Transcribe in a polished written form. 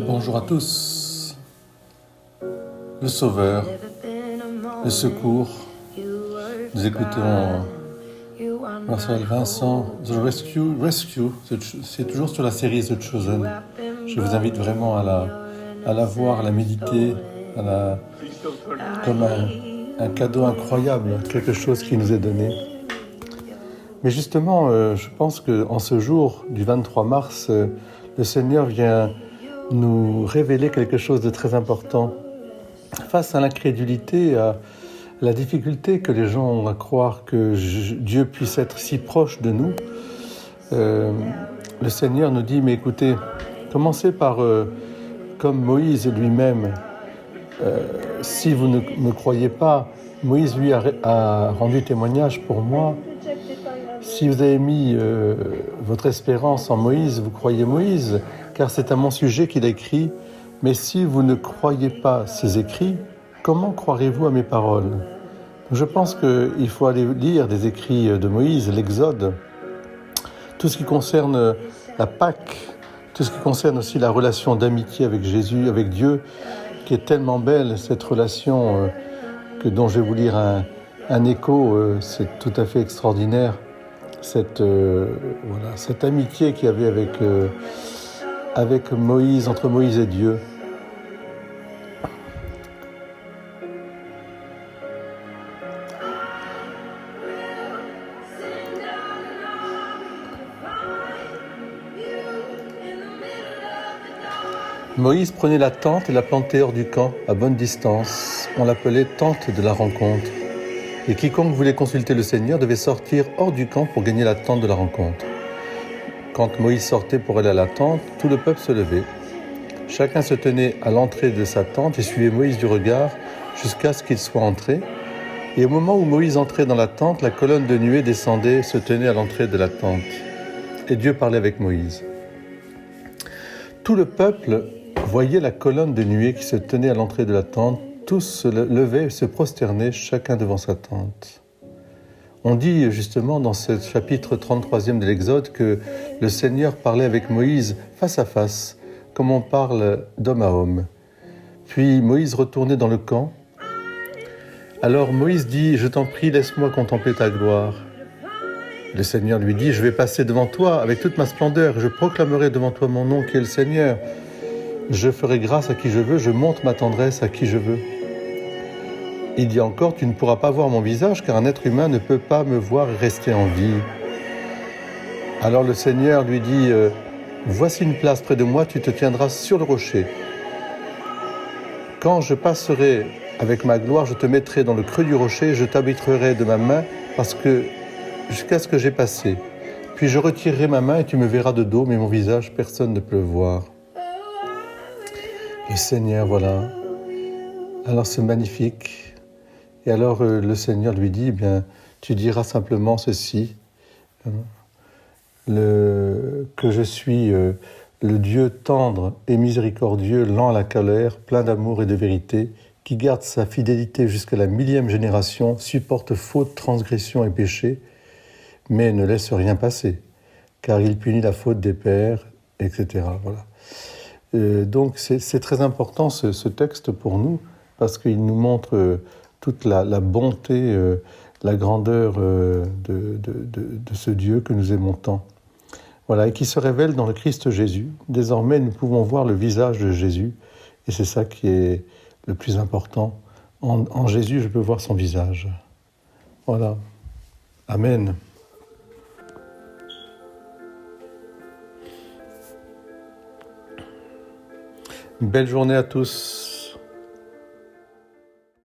Bonjour à tous. Le Sauveur, le Secours. Nous écoutons Marcel Vincent, The Rescue. C'est toujours sur la série The Chosen. Je vous invite vraiment à la voir, à la méditer, comme un cadeau incroyable, quelque chose qui nous est donné. Mais justement, je pense qu'en ce jour du 23 mars, le Seigneur vient nous révéler quelque chose de très important. Face à l'incrédulité, à la difficulté que les gens ont à croire que Dieu puisse être si proche de nous, le Seigneur nous dit, mais écoutez, commencez par, comme Moïse lui-même, si vous ne me croyez pas, Moïse lui a rendu témoignage pour moi. Si vous avez mis votre espérance en Moïse, vous croyez Moïse, car c'est à mon sujet qu'il a écrit. Mais si vous ne croyez pas ces écrits, comment croirez-vous à mes paroles ? Je pense qu'il faut aller lire des écrits de Moïse, l'Exode, tout ce qui concerne la Pâque, tout ce qui concerne aussi la relation d'amitié avec Jésus, avec Dieu, qui est tellement belle, cette relation dont je vais vous lire un écho, c'est tout à fait extraordinaire. Cette amitié qu'il y avait avec Moïse, entre Moïse et Dieu. Moïse prenait la tente et la plantait hors du camp, à bonne distance. On l'appelait tente de la rencontre. Et quiconque voulait consulter le Seigneur devait sortir hors du camp pour gagner la tente de la rencontre. Quand Moïse sortait pour aller à la tente, tout le peuple se levait. Chacun se tenait à l'entrée de sa tente et suivait Moïse du regard jusqu'à ce qu'il soit entré. Et au moment où Moïse entrait dans la tente, la colonne de nuée descendait, se tenait à l'entrée de la tente. Et Dieu parlait avec Moïse. Tout le peuple voyait la colonne de nuée qui se tenait à l'entrée de la tente. Tous se levaient et se prosternaient, chacun devant sa tente. On dit justement dans ce chapitre 33e de l'Exode que le Seigneur parlait avec Moïse face à face, comme on parle d'homme à homme. Puis Moïse retournait dans le camp. Alors Moïse dit « Je t'en prie, laisse-moi contempler ta gloire ». Le Seigneur lui dit « Je vais passer devant toi avec toute ma splendeur, et je proclamerai devant toi mon nom qui est le Seigneur. Je ferai grâce à qui je veux, je montre ma tendresse à qui je veux. » Il dit encore, tu ne pourras pas voir mon visage, car un être humain ne peut pas me voir et rester en vie. Alors le Seigneur lui dit, voici une place près de moi, tu te tiendras sur le rocher. Quand je passerai avec ma gloire, je te mettrai dans le creux du rocher, je t'arbitrerai de ma main, jusqu'à ce que j'ai passé. Puis je retirerai ma main et tu me verras de dos, mais mon visage, personne ne peut le voir. Le Seigneur, voilà. Alors c'est magnifique. Et alors le Seigneur lui dit, tu diras simplement ceci, que je suis le Dieu tendre et miséricordieux, lent à la colère, plein d'amour et de vérité, qui garde sa fidélité jusqu'à la 1000e génération, supporte faute, transgression et péché, mais ne laisse rien passer, car il punit la faute des pères, etc. Voilà. Donc c'est très important ce texte pour nous, parce qu'il nous montre toute la bonté, la grandeur de ce Dieu que nous aimons tant. Voilà, et qui se révèle dans le Christ Jésus. Désormais, nous pouvons voir le visage de Jésus, et c'est ça qui est le plus important. En Jésus, je peux voir son visage. Voilà. Amen. Une belle journée à tous.